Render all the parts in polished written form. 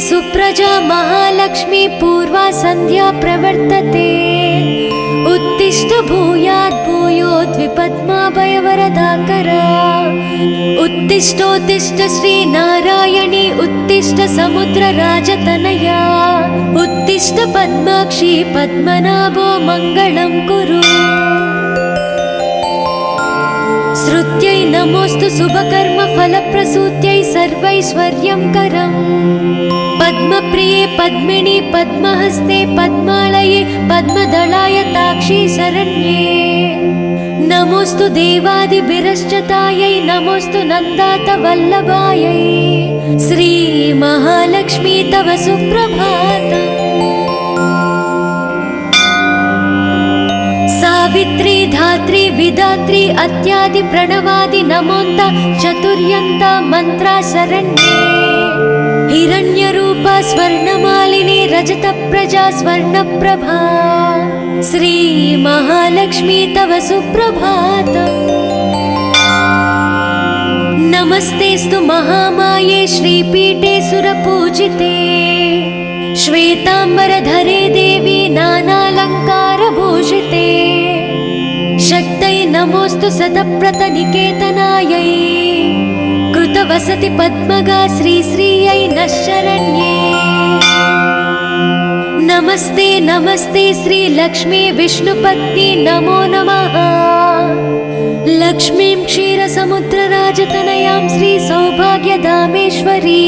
सुप्रजा महालक्ष्मी पूर्वा संध्या प्रवर्तते। उत्तिष्ठ भूयात् भूयोद्विपद्माभयवरदाकरा। उत्तिष्ठोत्तिष्ठ श्रीनारायणी उत्तिष्ठ समुद्रराजतनया। उत्तिष्ठ पद्माक्षी पद्मनाभो मङ्गलं कुरु। श्रुत्यै नमोऽस्तु शुभकर्म फलप्रसूत्यै सर्वैश्वर्यंकरम्। पद्मप्रिये पद्मिनी पद्महस्ते पद्मालये पद्मदलाय ताक्षी शरण्ये। नमोऽस्तु देवादिभिरश्चतायै नमोऽस्तु नन्दातवल्लभायै। श्री महालक्ष्मी तव सुप्रभातम्। सावित्री धात्री विधात्री अत्यादि प्रणवादि नमोन्त चतुर्यन्त मंत्रा शरण्ये। हिरण्यरूपा स्वर्णमालिनी रजतप्रजा स्वर्णप्रभा। श्री महालक्ष्मी तव सुप्रभातम्। नमस्तेस्तु महामाये श्रीपीठे सुरपूजिते। श्वेतांबरधरे देवी नानालंकारभूषिते। शक्तै नमोऽस्तु शतप्रतनिकेतनायै। कृतवसति पद्मगा श्रीश्रियै नः शरण्ये। नमस्ते नमस्ते श्रीलक्ष्मी विष्णुपत्नी नमो नमः। लक्ष्मीं क्षीरसमुद्रराजतनयां श्रीसौभाग्यधामेश्वरी।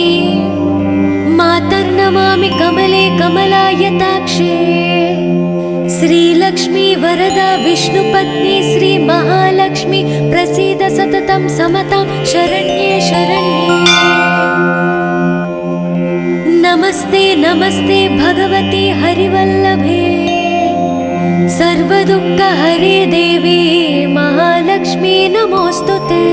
मातर्नमामि कमले कमलायताक्षे। श्रीलक्ष्मी वरदा विष्णुपत्नी श्री महालक्ष्मी प्रसीद सततं समतां शरण्ये शरण्ये। नमस्ते नमस्ते भगवती हरिवल्लभे। सर्वदुःखहरे देवी महालक्ष्मी नमोऽस्तुते।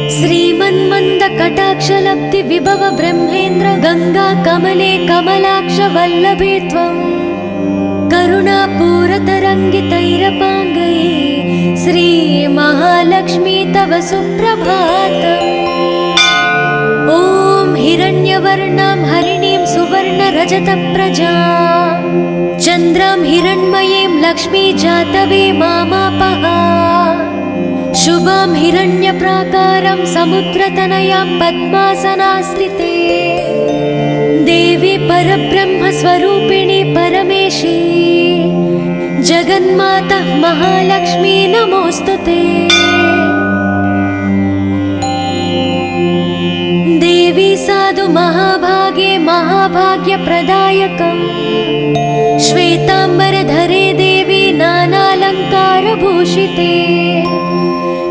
श्रीमन्मन्दकटाक्षलब्धि विभव ब्रह्मेन्द्र गंगा कमले कमलाक्ष वल्लभे त्वं। करुणापूरतरङ्गितैरपाङ्गै श्री महालक्ष्मी तव सुप्रभातम्। ॐ हिरण्यवर्णां हरिणीं सुवर्णरजतप्रजां। चन्द्रां हिरण्मयीं लक्ष्मी जातवे मामापः। शुभां हिरण्यप्राकारं समुद्रतनयां पद्मासनास्थिते। देवी परब्रह्मस्वरूपिणी परमेशी। जगन्माता महालक्ष्मी नमोऽस्तुते। देवी साधु महाभागे महाभाग्यप्रदायकम्। श्वेतांबरधरे देवी नानालंकारभूषिते।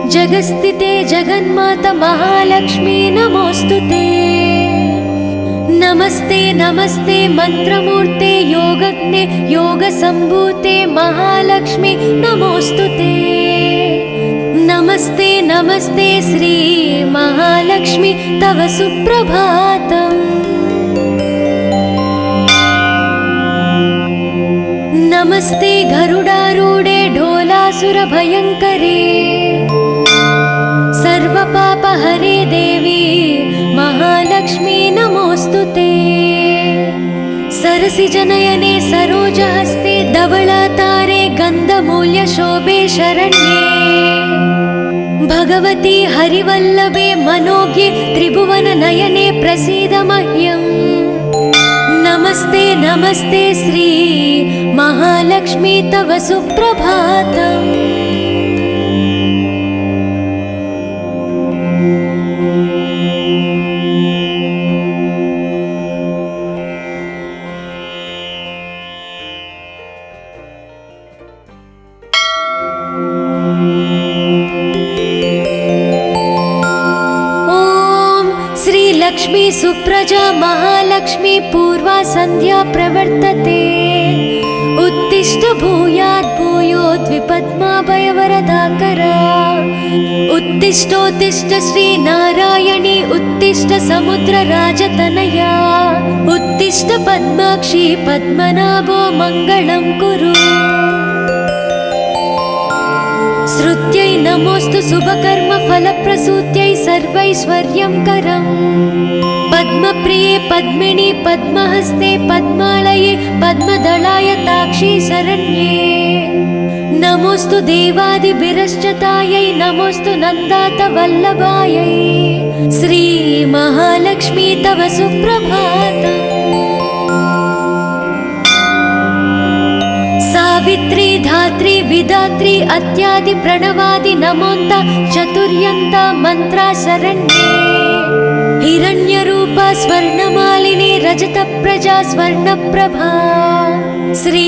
जगस्थिते जगन्माता महालक्ष्मी नमोऽस्तुते। नमस्ते नमस्ते मंत्रमूर्ते योगज्ञे योगसम्भूते महालक्ष्मी नमोऽस्तुते। नमस्ते नमस्ते श्री महालक्ष्मी तव सुप्रभातम्। नमस्ते गरुडारूढे ढोलासुरभयङ्करे। सर्वपापहरे देवी महालक्ष्मी नमोऽस्तुते। सरसिजनयने सरोजहस्ते धवलातारे गन्धमूल्यशोभे शरण्ये। भगवती हरिवल्लभे मनोज्ञे त्रिभुवननयने प्रसीद मह्यम्। नमस्ते नमस्ते श्री महालक्ष्मी तव सुप्रभातम्। लक्ष्मी सुप्रजा महालक्ष्मी पूर्वा संध्या प्रवर्तते। उत्तिष्ठ भूयात् भूयोद्विपद्माभयवरदाकरा। उत्तिष्ठोत्तिष्ठ श्रीनारायणी उत्तिष्ठ समुद्रराजतनया। उत्तिष्ठ पद्माक्षी पद्मनाभो मङ्गलं कुरु। श्रुत्यै नमोऽस्तु शुभकर्म फलप्रसूत्यै सर्वैश्वर्यंकरम्। पद्मप्रिये पद्मिनि पद्महस्ते पद्मालये पद्मदलायताक्षी शरण्ये नमोस्तु देवादिभिरश्चतायै नमोस्तु नन्दात वल्लभायै श्री महालक्ष्मी तव सुप्रभातम्। सावित्री धात्री विधात्री अत्यादि प्रणवादि नमोन्त चतुर्यन्त मंत्रा शरण्ये हिरण्यरूपा स्वर्णमालिनी रजत प्रजा स्वर्णप्रभा श्री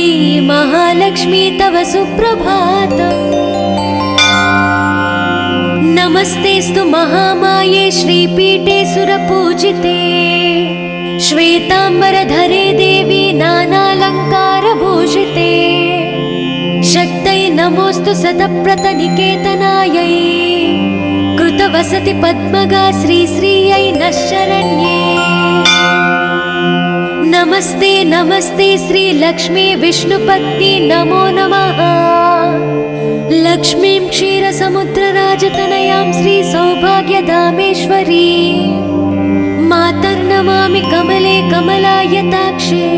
महालक्ष्मी तव सुप्रभातम्। नमस्तेस्तु महामाये श्रीपीठे सुरपूजिते श्वेतांबरधरे देवी नानालंकारभूषिते शक्तै नमोस्तु शतप्रतनिकेतनायै कृतवसति पद्मगा श्रीश्रियै नः शरण्ये नमस्ते नमस्ते श्री लक्ष्मी विष्णुपत्नी नमो नमः लक्ष्मीं क्षीरसमुद्रराजतनयां श्री सौभाग्यधामेश्वरी मातर्नमामि कमले कमलायताक्षे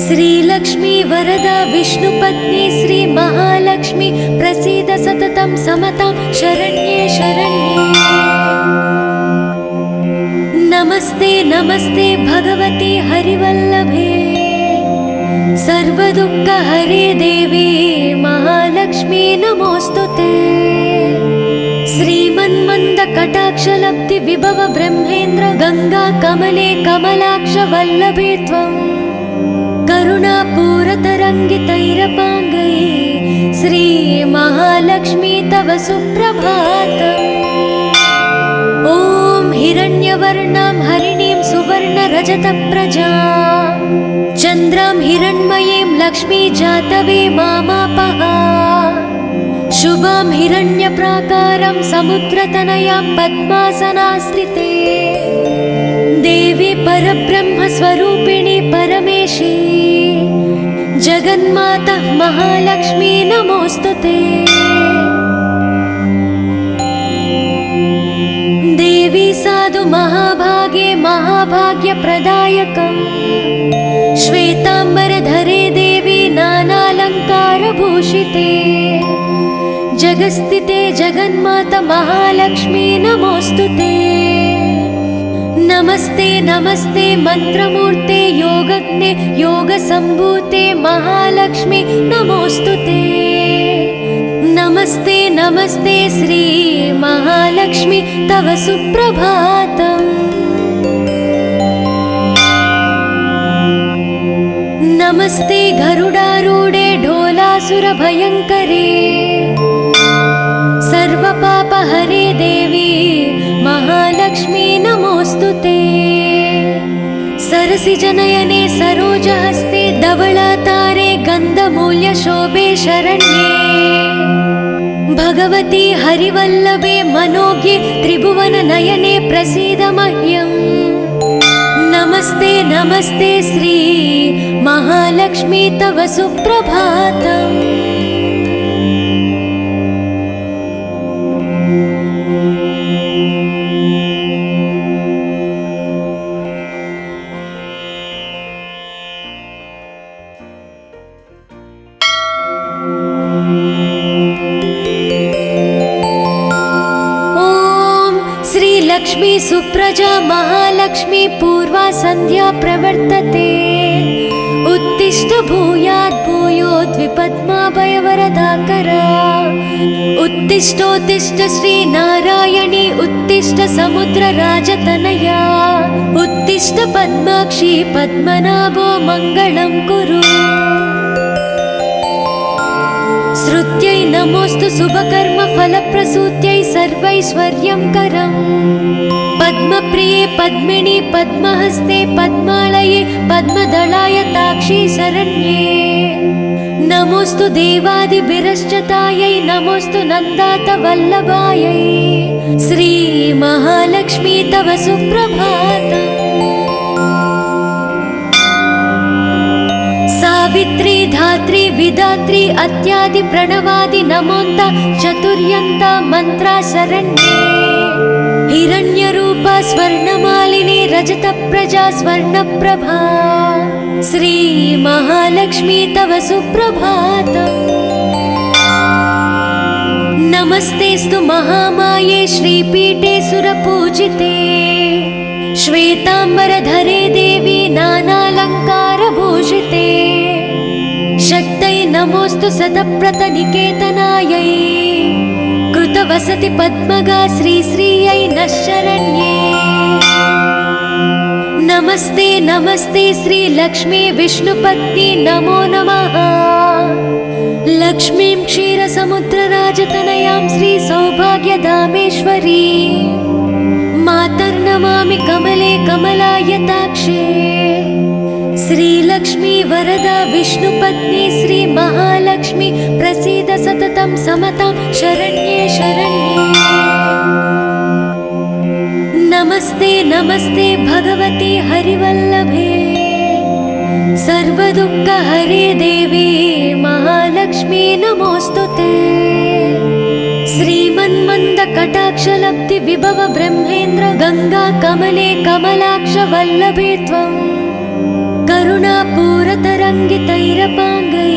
श्रीलक्ष्मी वरदा विष्णुपत्नी श्री महालक्ष्मी प्रसीद सततं समतां शरण्ये शरण्ये नमस्ते नमस्ते भगवती हरिवल्लभे सर्वदुःखहरे देवी महालक्ष्मी नमोस्तुते श्रीमन्मन्द कटाक्षलब्धि विभव ब्रह्मेन्द्र गंगा कमले कमलाक्ष वल्लभे त्वं करुणापूरतरङ्गितैरपाङ्गै श्री महालक्ष्मी तव सुप्रभातम्। ॐ हिरण्यवर्णां हरिणीं सुवर्णरजतप्रजां चन्द्रां हिरण्मयीं लक्ष्मी जातवे मामापः शुभां हिरण्यप्राकारं समुद्रतनयां पद्मासनास्थिते देवी परब्रह्मस्वरूपिणी परमेशी जगन्माता महालक्ष्मी नमोस्तुते देवी साधु महाभागे महाभाग्यप्रदायकम् श्वेतांबरधरे देवी नानालंकारभूषिते जगस्थिते जगन्माता महालक्ष्मी नमोस्तुते नमस्ते नमस्ते मंत्रमूर्ते योगज्ञे योगसंभूते महालक्ष्मी नमोस्तुते नमस्ते नमस्ते श्री महालक्ष्मी तव सुप्रभातम्। नमस्ते गरुडारूढे ढोलासुरभयङ्करे सर्वपापहरे देवी महालक्ष्मी नमोस्तुते सरसिजनयने सरोजहस्ते धवलातारे गन्धमूल्यशोभे शरण्ये भगवती हरिवल्लभे मनोज्ञे त्रिभुवननयने प्रसीद मह्यम् नमस्ते नमस्ते श्री महालक्ष्मी तव सुप्रभातम्। लक्ष्मी सुप्रजा महालक्ष्मी पूर्वा संध्या प्रवर्तते उत्तिष्ठ भूयात् भूयोद्विपद्माभयवरदाकरा उत्तिष्ठोत्तिष्ठ श्री नारायणी उत्तिष्ठ समुद्रराजतनया उत्तिष्ठ पद्माक्षी पद्मनाभो मङ्गलं कुरु श्रुत्यै नमोस्तु शुभकर्म फलप्रसूत्यै सर्वैश्वर्यं करम् पद्मप्रिये पद्मिनि पद्महस्ते पद्मालये पद्मदलायताक्षी शरण्ये नमोस्तु देवादिभिरश्चतायै नमोस्तु नन्दात वल्लभायै श्री महालक्ष्मी तव सुप्रभातम्। सावित्री धात्री विधात्री अत्यादि प्रणवादि नमोन्त चतुर्यन्त मंत्रा शरण्ये हिरण्यरूपा स्वर्णमालिनी रजतप्रजा स्वर्णप्रभा श्रीमहालक्ष्मी तव सुप्रभातम्। नमस्तेस्तु महामाये श्रीपीठे सुरपूजिते श्वेतांबरधरे देवी नानालङ्कारभूषिते शक्तै नमोऽस्तु सतप्रतनिकेतनायै कृतवसति पद्मगा श्रीश्रियै नः शरण्ये। नमस्ते नमस्ते श्रीलक्ष्मी विष्णुपत्नी नमो नमः। लक्ष्मीं क्षीरसमुद्रराजतनयां श्रीसौभाग्यधामेश्वरी मातर्नमामि कमले कमलायताक्षे। श्रीलक्ष्मी वरदा विष्णुपत्नी श्रीमहालक्ष्मी प्रसीद सततं समतां शरण्ये शरण्ये। नमस्ते नमस्ते भगवती हरिवल्लभे सर्वदुःखहरे देवी महालक्ष्मी नमोऽस्तुते। श्रीमन्मन्दकटाक्षलब्धि विभव ब्रह्मेन्द्र गंगा कमले कमलाक्ष वल्लभे त्वं करुणापूरतरङ्गितैरपाङ्गै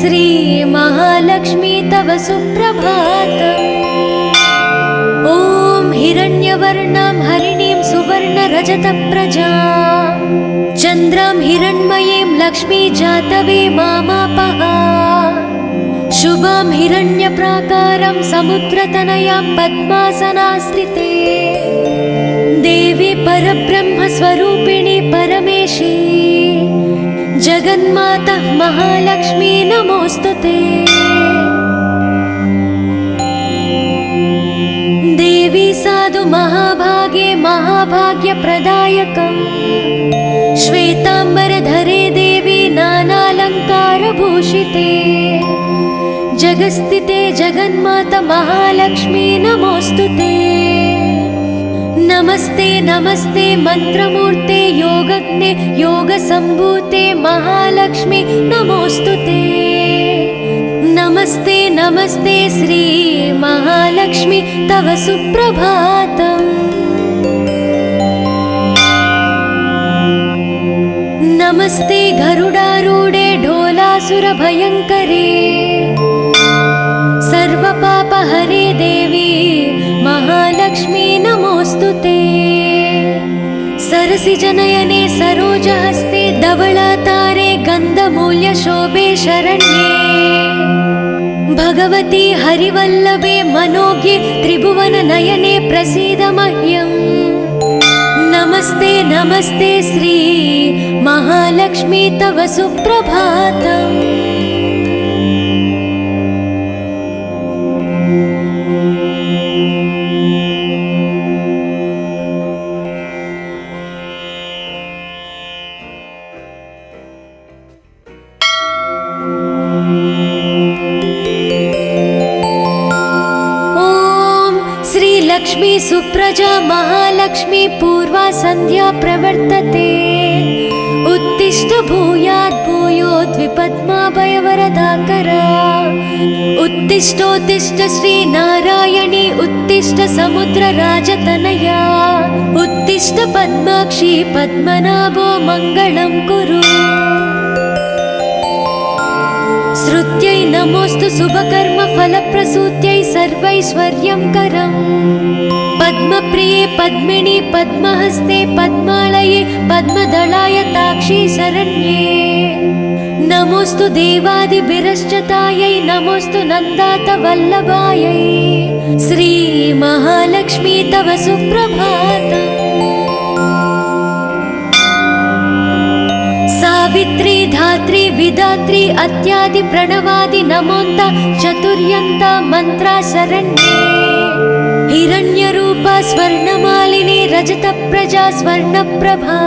श्रीमहालक्ष्मी तव सुप्रभातम्। ॐ हिरण्यवर्णां हरिणीं सुवर्णरजतप्रजां चन्द्रां हिरण्मयीं लक्ष्मी जातवे मामापः। शुभां हिरण्यप्राकारं समुद्रतनयां पद्मासनास्थिते देवी परब्रह्मस्वरूपिणी परमेशी जगन्माता महालक्ष्मी नमोऽस्तुते। देवी साधु महाभागे महाभाग्यप्रदायकम् श्वेतांबरधरे देवी नानालङ्कारभूषिते जगस्थिते जगन्माता महालक्ष्मी नमोऽस्तुते। नमस्ते नमस्ते मंत्रमूर्ते योगज्ञे योगसम्भूते महालक्ष्मी नमोऽस्तुते। नमस्ते नमस्ते श्री महालक्ष्मी तव सुप्रभातम्। नमस्ते गरुडारूढे ढोलासुरभयङ्करे सर्वपापहरे देवी महालक्ष्मी नमोऽस्तुते। सरसिजनयने सरोजहस्ते धवलातारे गन्धमूल्यशोभे शरण्ये भगवती हरिवल्लभे मनोज्ञे त्रिभुवननयने प्रसीद मह्यम्। नमस्ते नमस्ते श्री महालक्ष्मी तव सुप्रभातम्। लक्ष्मी सुप्रजा महालक्ष्मी पूर्वा संध्या प्रवर्तते उत्तिष्ठ भूयात् भूयोद्विपद्माभयवरदाकरा उत्तिष्ठोत्तिष्ठ श्री नारायणी उत्तिष्ठ समुद्रराजतनया उत्तिष्ठ पद्माक्षी पद्मनाभो मङ्गलं कुरु। श्रुत्यै नमोऽस्तु शुभकर्मफलप्रसूत्यै सर्वैश्वर्यङ्करम् पद्मप्रिये पद्मिनी पद्महस्ते पद्मालये पद्मदलायताक्षी शरण्ये। नमोऽस्तु देवादिभिरश्चतायै नमोऽस्तु नन्दातवल्लभायै श्रीमहालक्ष्मी तव सुप्रभातम्। सावित्री धात्री विधात्री अत्यादि प्रणवादि नमोन्त चतुर्यन्त मंत्रा शरण्ये। हिरण्यरूपा स्वर्णमालिनी रजतप्रजा स्वर्णप्रभा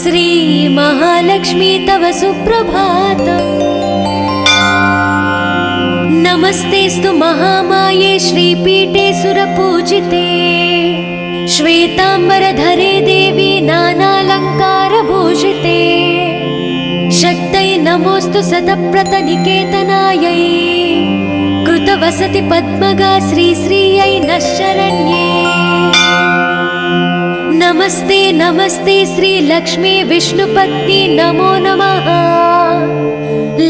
श्रीमहालक्ष्मी तव सुप्रभातम्। नमस्तेस्तु महामाये श्रीपीठे सुरपूजिते श्वेतांबरधरे देवी नानालङ्कारभूषिते शक्तै नमोऽस्तु सतप्रतनिकेतनायै कृतवसति पद्मगा श्रीश्रियै नः शरण्ये। नमस्ते नमस्ते श्री लक्ष्मी विष्णुपत्नी नमो नमः।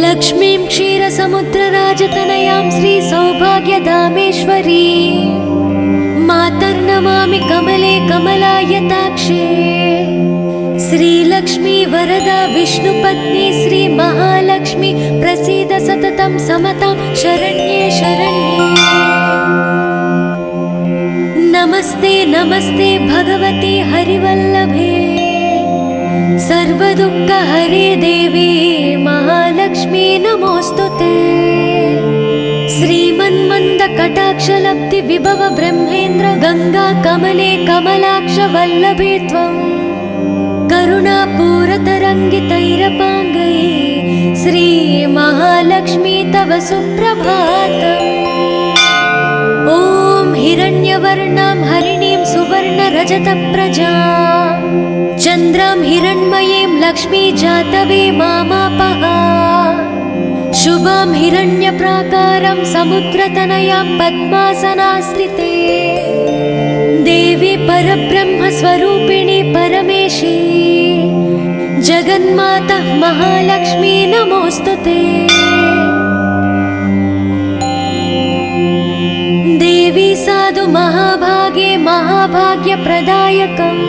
लक्ष्मीं क्षीरसमुद्रराजतनयां श्री सौभाग्यधामेश्वरी मातर्नमामि कमले कमलायताक्षे। श्रीलक्ष्मी वरदा विष्णुपत्नी श्री महालक्ष्मी प्रसीद सततं समतां शरण्ये शरण्ये। नमस्ते नमस्ते भगवती हरिवल्लभे सर्वदुःखहरे देवी महालक्ष्मी नमोस्तुते। श्रीमन्मन्दकटाक्षलब्धि विभव ब्रह्मेन्द्र गंगा कमले कमलाक्ष वल्लभे त्वं करुणापूरतरङ्गितैरपाङ्गै श्री महालक्ष्मी तव सुप्रभातम्। ॐ हिरण्यवर्णां हरिणीं सुवर्णरजतप्रजां चन्द्रां हिरण्मयीं लक्ष्मी जातवे मामापः। शुभां हिरण्यप्राकारं समुद्रतनयां पद्मासनास्थिते देवी परब्रह्मस्वरूपिणी परमेशी जगन्माता महालक्ष्मी नमोस्तुते। देवी साधु महाभागे महाभाग्यप्रदायकम्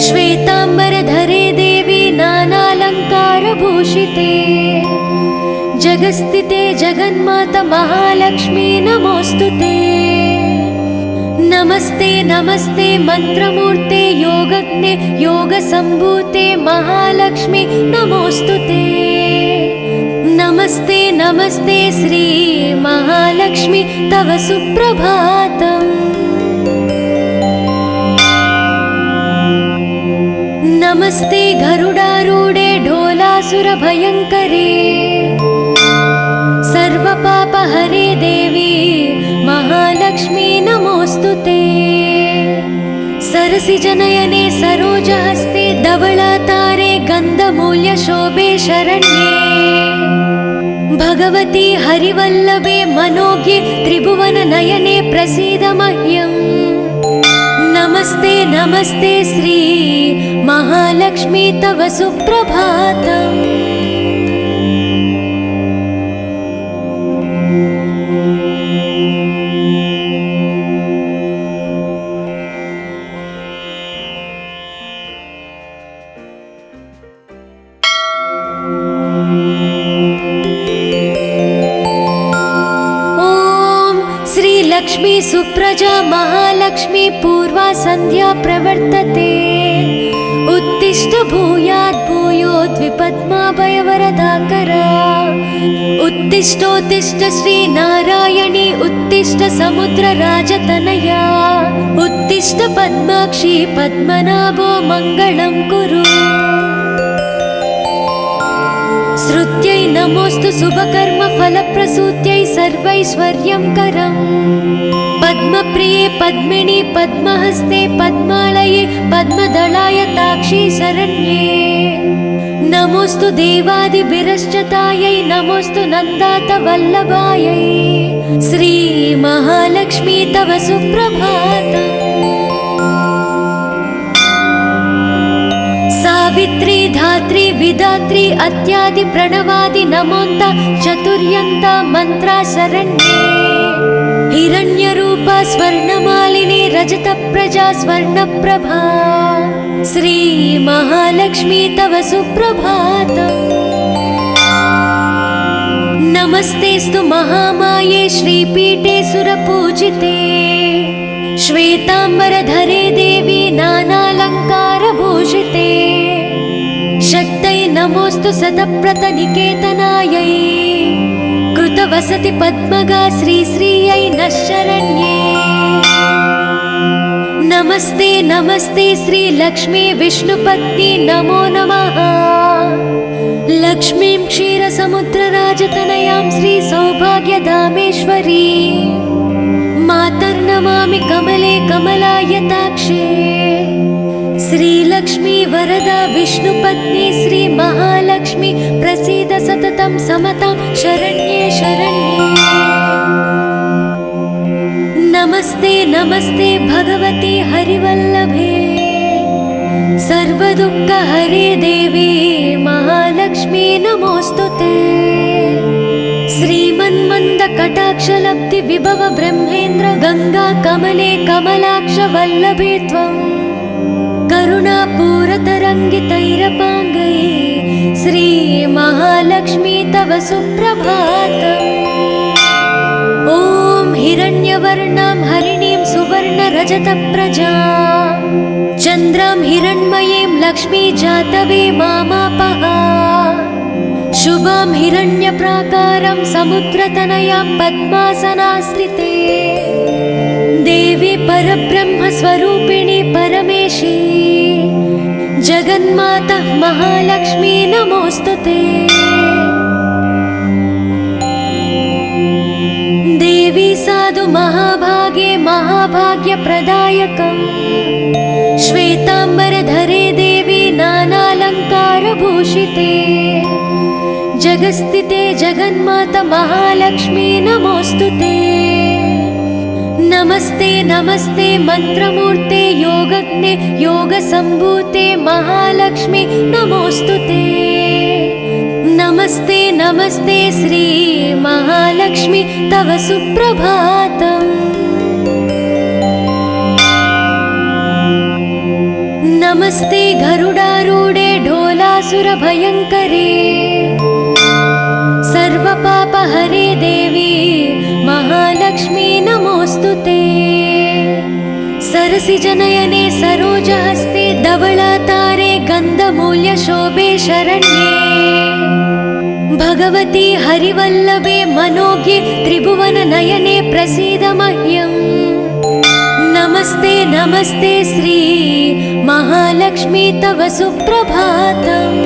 श्वेताम्बरधरे देवी नानालङ्कारभूषिते जगस्थिते जगन्माता महालक्ष्मी नमोस्तुते। नमस्ते नमस्ते मंत्रमूर्ते योगज्ञे योगसम्भूते महालक्ष्मी नमोस्तुते। नमस्ते नमस्ते श्री महालक्ष्मी तव सुप्रभातम्। नमस्ते गरुडारूढे ढोलासुरभयङ्करे सर्वपापहरे देवी महालक्ष्मी नमोस्तुते। सरसिजनयने सरोजहस्ते धवलातारे गन्धमूल्यशोभे शरण्ये भगवती हरिवल्लभे मनोज्ञे त्रिभुवननयने प्रसीद मह्यम्। नमस्ते नमस्ते श्री महालक्ष्मी तव सुप्रभातम्। लक्ष्मी सुप्रजा महालक्ष्मी पूर्वा संध्या प्रवर्तते उत्तिष्ठ भूयात् भूयोद्विपद्माभयवरदाकरा। उत्तिष्ठोत्तिष्ठ श्री नारायणी उत्तिष्ठ समुद्रराजतनया उत्तिष्ठ पद्माक्षी पद्मनाभो मङ्गलं कुरु। श्रुत्यै नमोस्तु शुभकर्म फलप्रसूत्यै सर्वैश्वर्यं करम् पद्मप्रिये पद्मिनी पद्महस्ते पद्मालये पद्मदलाय ताक्षी शरण्ये। नमोस्तु देवादिभिरश्चतायै नमोस्तु नन्दात वल्लभायै श्री महालक्ष्मी तव सुप्रभातम्। सावित्री धात्री विधात्री अत्यादि प्रणवादि नमोन्त चतुर्यन्त मंत्रा शरण्ये। हिरण्यरूपा स्वर्णमालिनी रजतप्रजा स्वर्णप्रभा श्री महालक्ष्मी तव सुप्रभातम्। नमस्तेस्तु महामाये श्रीपीठे सुरपूजिते श्वेताम्बरधरे देवी नानालङ्कारभूषिते शक्तै नमोस्तु शतप्रतनिकेतनायै कृतवसति पद्मगा श्रीश्रियै नः शरण्ये। नमस्ते नमस्ते श्री लक्ष्मी विष्णुपत्नी नमो नमः। लक्ष्मीं क्षीरसमुद्रराजतनयां श्री सौभाग्यधामेश्वरी मातर्नमामि कमले कमलायताक्षे। श्रीलक्ष्मी वरदा विष्णुपत्नी श्री महालक्ष्मी प्रसीद सततं समतां शरण्ये शरण्ये। नमस्ते नमस्ते भगवती हरिवल्लभे सर्वदुःखहरे देवी महालक्ष्मी नमोऽस्तुते। श्रीमन्मन्दकटाक्षलब्धि विभव ब्रह्मेन्द्र गंगा कमले कमलाक्ष वल्लभे त्वं करुणापूरतरङ्गितैरपाङ्गैः श्री महालक्ष्मी तव सुप्रभातम्। ॐ हिरण्यवर्णां हरिणीं सुवर्णरजतप्रजां चन्द्रां हिरण्मयीं लक्ष्मी जातवे मामापः। शुभां हिरण्यप्राकारं समुद्रतनयां पद्मासनास्थिते देवी परब्रह्मस्वरूपिणी परमेशी जगन्माता महालक्ष्मी नमोऽस्तुते। देवी साधु महाभागे महाभाग्यप्रदायकम् श्वेताम्बरधरे देवी नानालङ्कारभूषिते जगस्थिते जगन्माता महालक्ष्मी नमोऽस्तुते। नमस्ते नमस्ते मंत्रमूर्ते योगज्ञे योगसम्भूते महालक्ष्मी नमोऽस्तुते। नमस्ते नमस्ते श्री महालक्ष्मी तव सुप्रभातम्। नमस्ते गरुडारूढे ढोलासुरभयङ्करे सर्वपापहरे देवी महालक्ष्मी नमोऽस्तुते। सरसिजनयने सरोजहस्ते धवलातारे गन्धमूल्यशोभे शरण्ये भगवती हरिवल्लभे मनोज्ञे त्रिभुवननयने प्रसीद मह्यम्। नमस्ते नमस्ते श्री महालक्ष्मी तव सुप्रभातम्।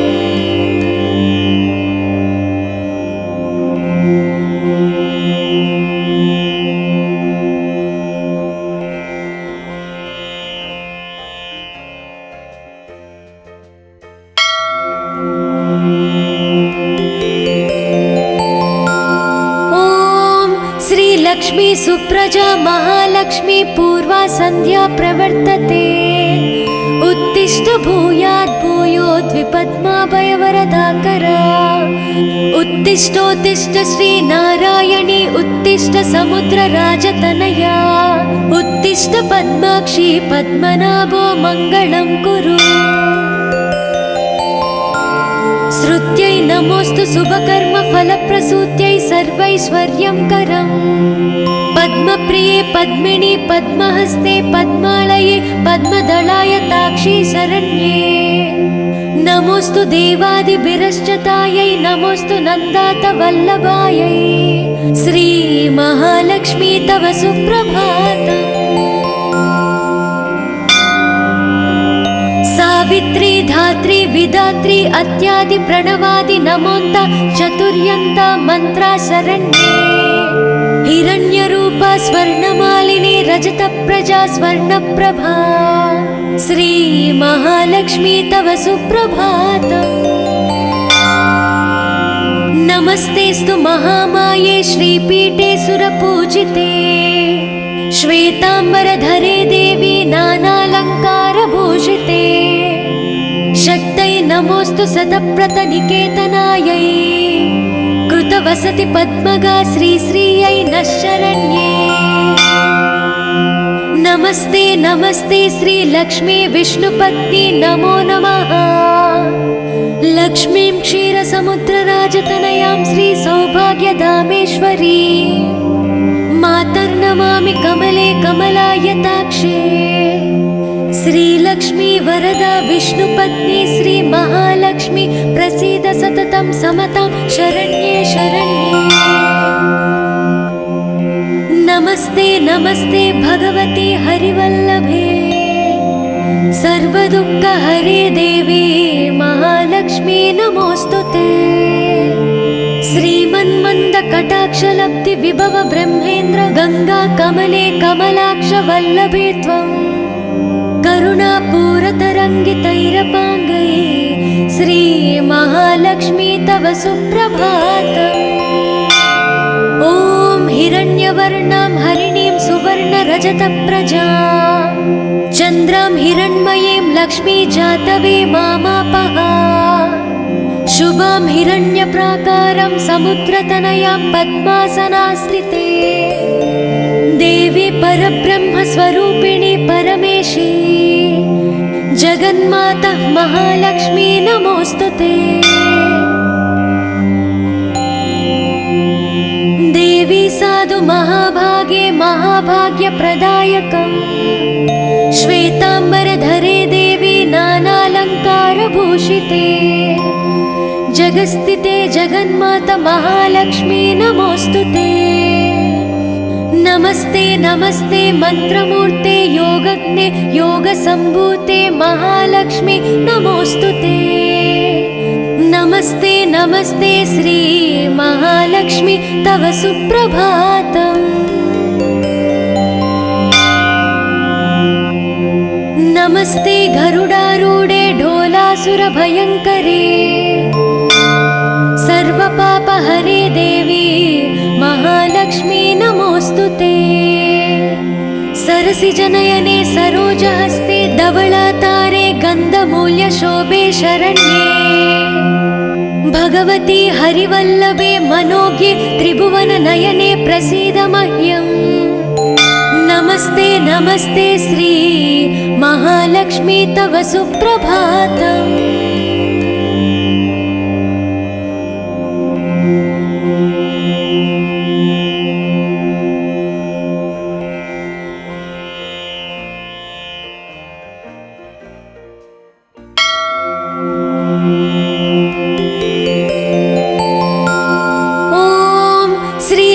लक्ष्मी सुप्रजा महालक्ष्मी पूर्वा संध्या प्रवर्तते उत्तिष्ठ भूयात् भूयोद्विपद्माभयवरदाकरा उत्तिष्ठोत्तिष्ठ श्री नारायणी उत्तिष्ठ समुद्रराजतनया उत्तिष्ठ पद्माक्षी पद्मनाभो मङ्गलं कुरु। श्रुत्यै नमोऽस्तु शुभकर्म फलप्रसूत्यै सर्वैश्वर्यं करम् पद्मप्रिये पद्मिनी पद्महस्ते पद्मालये पद्मदलाय ताक्षी शरण्ये नमोऽस्तु देवादिभिरश्चतायै नमोऽस्तु नन्दातवल्लभायै श्री महालक्ष्मी तव सुप्रभातम्। सावित्री धात्री विधात्री अत्यादि प्रणवादि नमोन्त चतुर्यन्त मंत्रा शरण्ये हिरण्यरूपा स्वर्णमालिनी रजतप्रजा स्वर्णप्रभा श्री महालक्ष्मी तव सुप्रभातम्। नमस्तेस्तु महामाये श्रीपीठे सुरपूजिते श्वेताम्बरधरे देवी नानालङ्कारभूषिते शक्तै नमोऽस्तु शतप्रतनिकेतनायै कृतवसति पद्मगा श्रीश्रियै नः शरण्ये। नमस्ते नमस्ते श्री लक्ष्मी विष्णुपत्नी नमो नमः। लक्ष्मीं क्षीरसमुद्रराजतनयां श्री सौभाग्यधामेश्वरी मातर्नमामि कमले कमलायताक्षे श्रीलक्ष्मी वरदा विष्णुपत्नी श्री महालक्ष्मी प्रसीद सततं समतां शरण्ये शरण्ये। नमस्ते नमस्ते भगवती हरिवल्लभे सर्वदुःखहरे देवी महालक्ष्मी नमोऽस्तुते। श्रीमन्मन्दकटाक्षलब्धि विभव ब्रह्मेन्द्र गंगा कमले कमलाक्ष वल्लभे त्वं करुणापूरतरङ्गितैरपाङ्गैः श्री महालक्ष्मी तव सुप्रभातम्। ॐ हिरण्यवर्णां हरिणीं सुवर्णरजतप्रजां चन्द्रां हिरण्मयीं लक्ष्मी जातवे मामापः शुभां हिरण्यप्राकारं समुद्रतनयां पद्मासनास्थिते देवी परब्रह्मस्वरूपिणी परमेशी जगन्माता महालक्ष्मी नमोऽस्तुते। देवी साधु महाभागे महाभाग्यप्रदायकम् श्वेताम्बरधरे देवी नानालङ्कारभूषिते जगस्थिते जगन्माता महालक्ष्मी नमोऽस्तुते। नमस्ते नमस्ते मंत्रमूर्ते योगज्ञे योगसम्भूते महालक्ष्मी नमोऽस्तुते। नमस्ते नमस्ते श्री महालक्ष्मी तव सुप्रभातम्। नमस्ते गरुडारूढे ढोलासुरभयङ्करे सर्वपापहरे देवी महालक्ष्मी नमोऽस्तुते। सरसिजनयने सरोजहस्ते धवलातारे गन्धमूल्यशोभे शरण्ये भगवती हरिवल्लभे मनोज्ञे त्रिभुवननयने प्रसीद मह्यम्। नमस्ते नमस्ते श्री महालक्ष्मी तव सुप्रभातम्।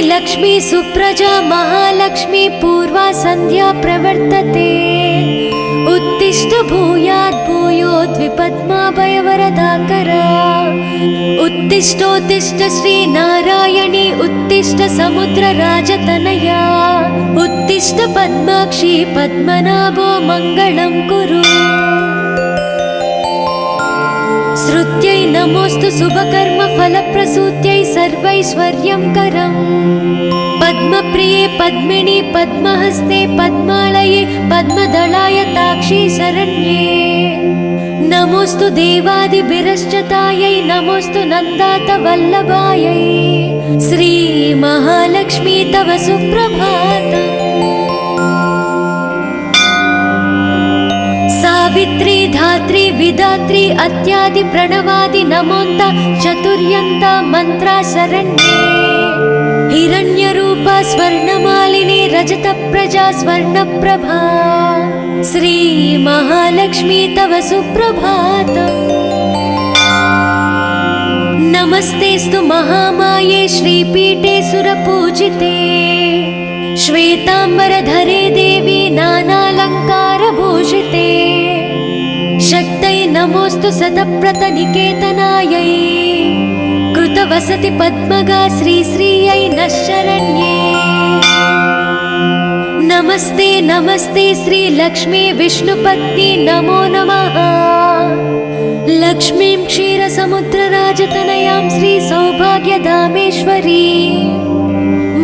लक्ष्मी सुप्रजा महालक्ष्मी पूर्वा संध्या प्रवर्तते उत्तिष्ठ भूयात् भूयोद्विपद्माभयवरदाकरा उत्तिष्ठोत्तिष्ठ श्री नारायणी उत्तिष्ठ समुद्रराजतनया उत्तिष्ठ पद्माक्षी पद्मनाभो मङ्गलं कुरु। श्रुत्यै नमोऽस्तु शुभकर्म फलप्रसूत्यै सर्वैश्वर्यं करम् पद्मप्रिये पद्मिनी पद्महस्ते पद्मालये पद्मदलाय ताक्षी शरण्ये नमोऽस्तु देवादिभिरश्चतायै नमोऽस्तु नन्दातवल्लभायै श्री महालक्ष्मी तव सुप्रभातम्। सावित्री धात्री विधात्री अत्यादि प्रणवादि नमोन्त चतुर्यन्त मंत्रा शरण्ये हिरण्यरूपा स्वर्णमालिनी रजतप्रजा स्वर्णप्रभा श्री महालक्ष्मी तव सुप्रभातम्। नमस्तेस्तु महामाये श्रीपीठे सुरपूजिते श्वेताम्बरधरे देवी नानालङ्कारभूषिते शक्तै नमोऽस्तु शतप्रतनिकेतनायै कृतवसति पद्मगा श्रीश्रियै नः शरण्ये। नमस्ते नमस्ते श्री लक्ष्मी विष्णुपत्नी नमो नमः। लक्ष्मीं क्षीरसमुद्रराजतनयां श्री सौभाग्यधामेश्वरी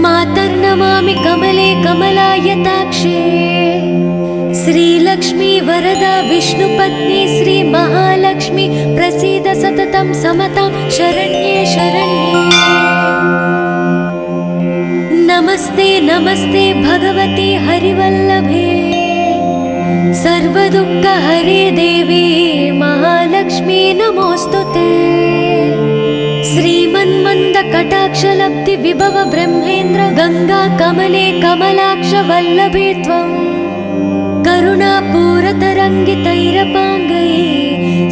मातर्नमामि कमले कमलायताक्षे श्रीलक्ष्मी वरदा विष्णुपत्नी श्री महालक्ष्मी प्रसीद सततं समतां शरण्ये शरण्ये। नमस्ते नमस्ते भगवती हरिवल्लभे सर्वदुःखहरे देवी महालक्ष्मी नमोऽस्तुते। श्रीमन्मन्दकटाक्षलब्धि विभव ब्रह्मेन्द्र गंगा कमले कमलाक्ष वल्लभे त्वं करुणापूरतरङ्गितैरपाङ्गै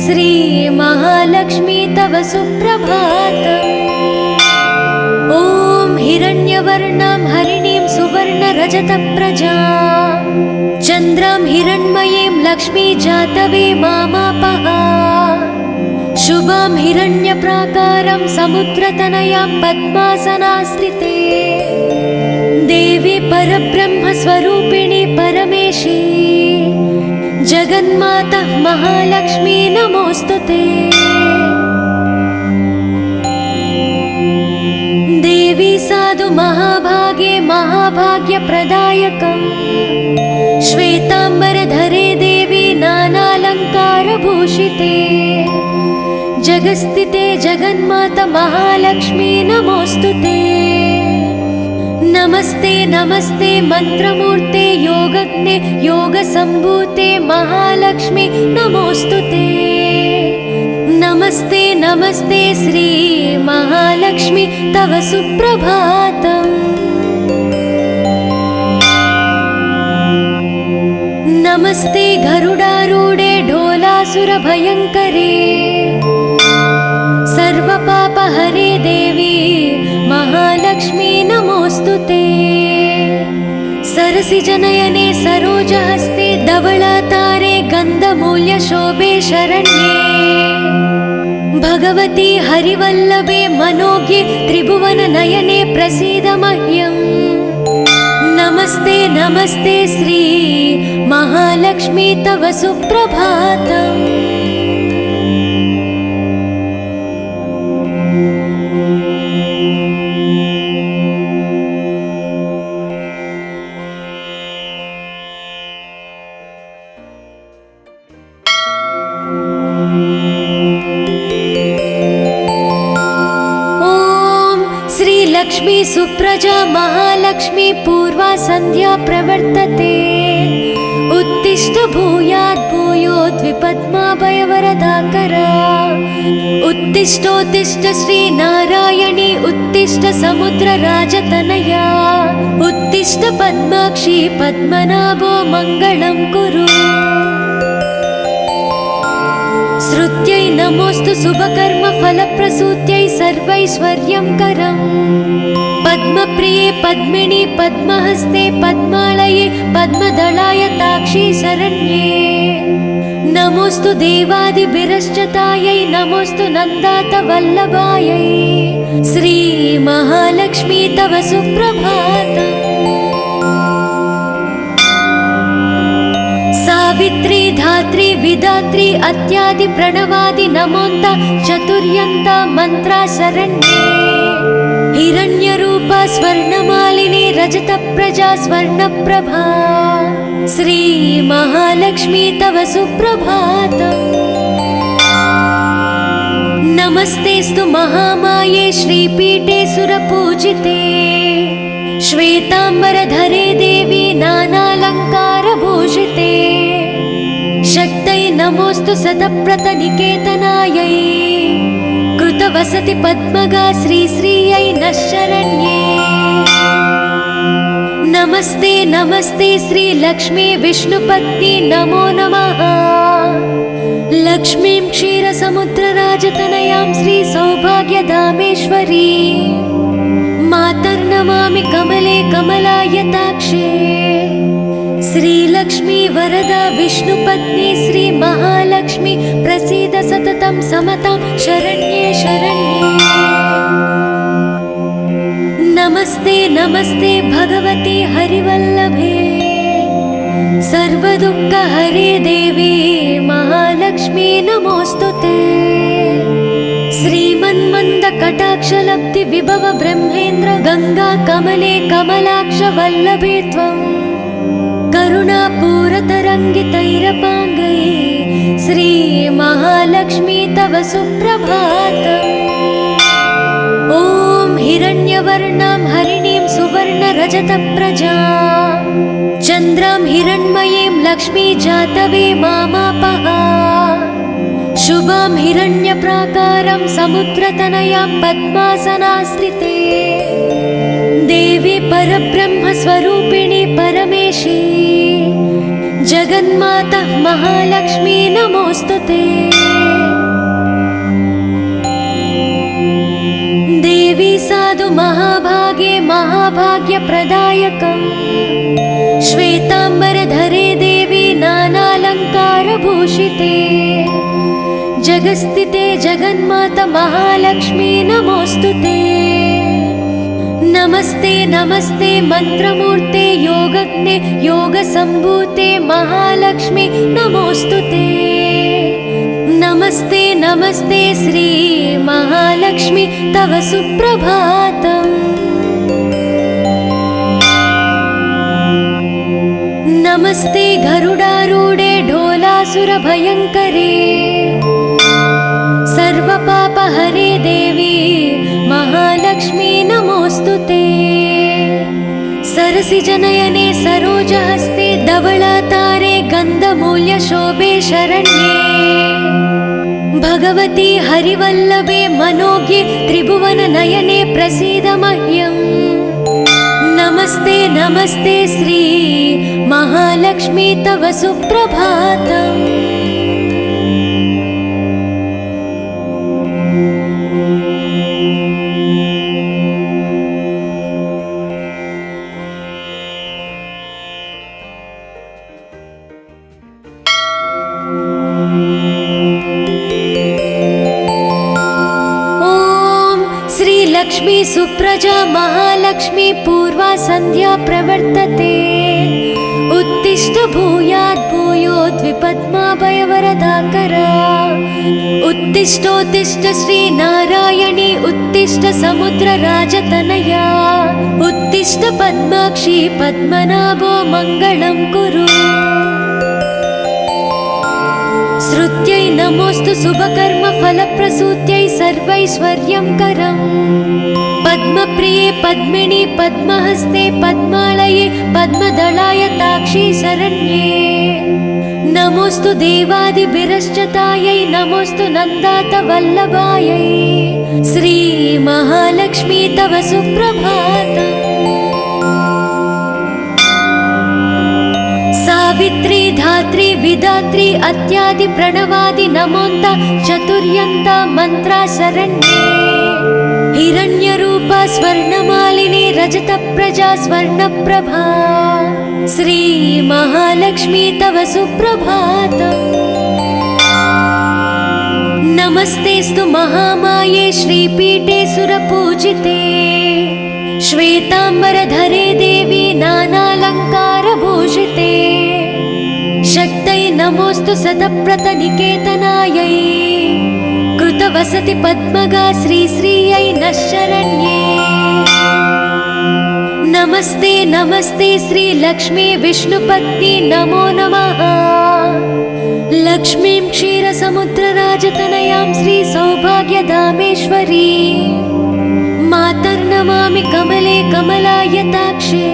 श्री महालक्ष्मी तव सुप्रभातम्। ॐ हिरण्यवर्णां हरिणीं सुवर्णरजतप्रजां चन्द्रां हिरण्मयीं लक्ष्मी जातवे मामापः शुभां हिरण्यप्राकारं समुद्रतनयां पद्मासनास्थिते देवी परब्रह्मस्वरूपिणी परमेशी जगन्माता महालक्ष्मी नमोऽस्तुते। देवी साधु महाभागे महाभाग्यप्रदायकम् श्वेताम्बरधरे भूषिते जगस्थिते जगन्माता महालक्ष्मी नमोस्तुते। नमस्ते नमस्ते मंत्रमूर्ते योगज्ञे योगसम्भूते महालक्ष्मी नमोस्तुते। नमस्ते नमस्ते श्री महालक्ष्मी तव सुप्रभातम्। नमस्ते गरुडारूढे ढोलासुरभयङ्करे सर्वपापहरे देवी महालक्ष्मी नमोस्तुते। सरसिजनयने सरोजहस्ते धवलातारे गन्धमूल्यशोभे शरण्ये भगवती हरिवल्लभे मनोज्ञे त्रिभुवननयने प्रसीद मह्यम्। नमस्ते नमस्ते श्री महालक्ष्मी तव सुप्रभातम्। लक्ष्मी सुप्रजा महालक्ष्मी पूर्वा संध्या प्रवर्तते। उत्तिष्ठ भूयात् भूयोद्विपद्माभयवरदाकरा। उत्तिष्ठोत्तिष्ठ श्री नारायणी उत्तिष्ठ समुद्रराजतनया। उत्तिष्ठ पद्माक्षी पद्मनाभो मङ्गलं कुरु। श्रुत्यै नमोस्तु शुभकर्म फलप्रसूत्यै सर्वैश्वर्यं करम्। पद्मप्रिये पद्मिनी पद्महस्ते पद्मालये पद्मदलाय ताक्षी शरण्ये। नमोस्तु देवादिभिरश्चतायै नमोस्तु नन्दातवल्लभायै। श्री महालक्ष्मी तव सुप्रभातम्। सावित्री धात्री विधात्री अत्यादि प्रणवादि नमोन्त चतुर्यन्त मंत्रा शरण्ये। हिरण्यरूपा स्वर्णमालिनी रजतप्रजा स्वर्णप्रभा। श्री महालक्ष्मी तव सुप्रभातम्। नमस्तेस्तु महामाये श्रीपीठे सुरपूजिते। श्वेतांबरधरे देवी नानालङ्कारभूषिते। शक्तै नमोस्तु शतप्रतनिकेतनायै। कृतवसति पद्मगा श्रीश्रियै नः शरण्ये। नमस्ते नमस्ते श्री लक्ष्मी विष्णुपत्नी नमो नमः। लक्ष्मीं क्षीरसमुद्रराजतनयां श्री सौभाग्यधामेश्वरी मातर्नमामि कमले कमलायताक्षे। श्रीलक्ष्मी वरदा विष्णुपत्नी श्री महालक्ष्मी प्रसीद सततं समतां शरण्ये शरण्ये। नमस्ते नमस्ते भगवती हरिवल्लभे सर्वदुःखहरे देवी महालक्ष्मी नमोस्तुते। श्रीमन्मन्दकटाक्षलब्धि विभव ब्रह्मेन्द्र गंगा कमले कमलाक्ष वल्लभे त्वं। करुणापूरतरङ्गितैरपाङ्गै श्री महालक्ष्मी तव सुप्रभातम्। ॐ हिरण्यवर्णां हरिणीं सुवर्णरजतप्रजां चन्द्रां हिरण्मयीं लक्ष्मी जातवे मामापः। शुभां हिरण्यप्राकारं समुद्रतनयां पद्मासनास्थिते। देवी परब्रह्मस्वरूपिणी परमेशी जगन्माता महालक्ष्मी नमोस्तुते। देवी साधु महाभागे महाभाग्यप्रदायकम्। श्वेतांबरधरे देवी नानालङ्कारभूषिते। जगस्थिते जगन्माता महालक्ष्मी नमोस्तुते। नमस्ते नमस्ते मंत्रमूर्ते योगज्ञे योगसम्भूते महालक्ष्मी नमोस्तुते। नमस्ते नमस्ते श्री महालक्ष्मी तव सुप्रभातम्। नमस्ते गरुडारूढे ढोलासुरभयङ्करे हरे देवी महालक्ष्मी नमोऽस्तुते। सरसिजनयने सरोजहस्ते धवलातारे गन्धमूल्यशोभे शरण्ये भगवती हरिवल्लभे मनोज्ञे त्रिभुवननयने प्रसीद मह्यम्। नमस्ते नमस्ते श्री महालक्ष्मी तव सुप्रभातम्। लक्ष्मी सुप्रजा महालक्ष्मी पूर्वा संध्या प्रवर्तते। उत्तिष्ठ भूयात् भूयोद्विपद्माभयवरदाकरा। उत्तिष्ठोत्तिष्ठ श्री नारायणी उत्तिष्ठ समुद्रराजतनया। उत्तिष्ठ पद्माक्षी पद्मनाभो मङ्गलं कुरु। श्रुत्यै नमोऽस्तु शुभकर्म फलप्रसूत्यै सर्वैश्वर्यं करम्। पद्मप्रिये पद्मिनी पद्महस्ते पद्मालये पद्मदलाय ताक्षी शरण्ये। नमोऽस्तु देवादिभिरश्चतायै नमोऽस्तु नन्दातवल्लभायै। श्री महालक्ष्मी तव सुप्रभातम्। सावित्री धात्री विधात्री अत्यादि प्रणवादि नमोन्त चतुर्यन्त मंत्रा शरण्ये। हिरण्यरूपा स्वर्णमालिनी रजतप्रजा स्वर्णप्रभा। श्री महालक्ष्मी तव सुप्रभातम्। नमस्तेस्तु महामाये श्रीपीठे सुरपूजिते। श्वेतांबरधरे देवी नानालङ्कारभूषिते। शक्तै नमोऽस्तु शतप्रतनिकेतनायै। कृतवसति पद्मगा श्रीश्रियै नः शरण्ये। नमस्ते नमस्ते श्री लक्ष्मी विष्णुपत्नी नमो नमः। लक्ष्मीं क्षीरसमुद्रराजतनयां श्री सौभाग्यधामेश्वरी मातर्नमामि कमले कमलायताक्षे।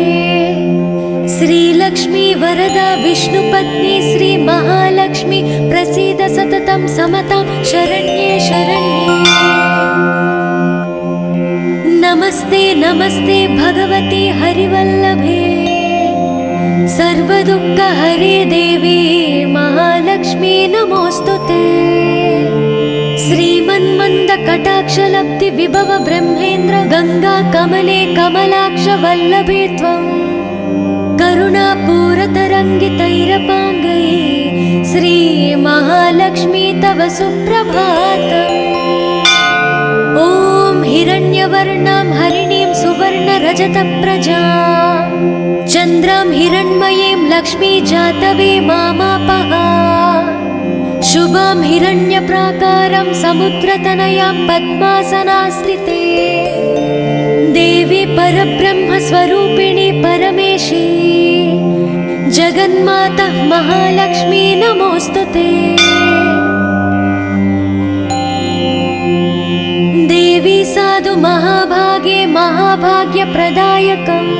श्रीलक्ष्मी वरदा विष्णुपत्नी श्री महालक्ष्मी प्रसीद सततं समतां शरण्ये शरण्ये। नमस्ते नमस्ते भगवती हरिवल्लभे सर्वदुःखहरे देवी महालक्ष्मी नमोऽस्तुते। श्रीमन्मन्दकटाक्षलब्धि विभव ब्रह्मेन्द्र गंगा कमले कमलाक्ष वल्लभे त्वं। करुणापूरतरङ्गितैरपाङ्गै श्री महालक्ष्मी तव सुप्रभातम्। ॐ हिरण्यवर्णां हरिणीं सुवर्णरजतप्रजां चन्द्रां हिरण्मयीं लक्ष्मी जातवे मामापः। शुभां हिरण्यप्राकारं समुद्रतनयां पद्मासनास्थिते। देवी परब्रह्मस्वरूपिणी परमेशी जगन्माता महालक्ष्मी नमोऽस्तुते। देवी साधु महाभागे महाभाग्यप्रदायकम्।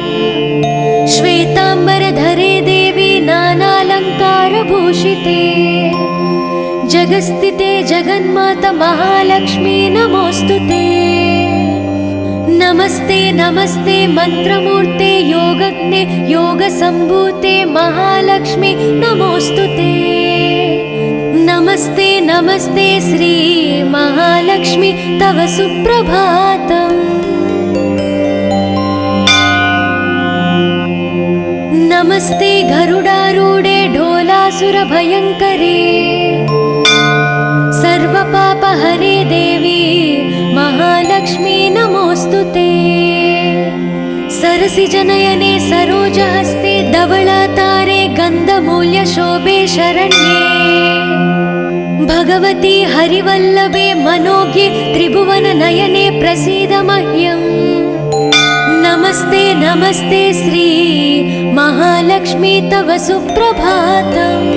श्वेतांबरधरे देवी नानालङ्कारभूषिते। जगस्थिते जगन्माता महालक्ष्मी नमोऽस्तुते। नमस्ते नमस्ते मंत्रमूर्ते योगज्ञे योगसम्भूते महालक्ष्मी नमोऽस्तुते। नमस्ते नमस्ते श्री महालक्ष्मी तव सुप्रभातम्। नमस्ते गरुडारूढे ढोलासुरभयङ्करे सर्वपापहरे देवी महालक्ष्मी नमोऽस्तुते। सरसिजनयने सरोजहस्ते धवलातारे गन्धमूल्यशोभे शरण्ये भगवती हरिवल्लभे मनोज्ञे त्रिभुवननयने प्रसीद मह्यम्। नमस्ते नमस्ते श्री महालक्ष्मी तव सुप्रभातम्।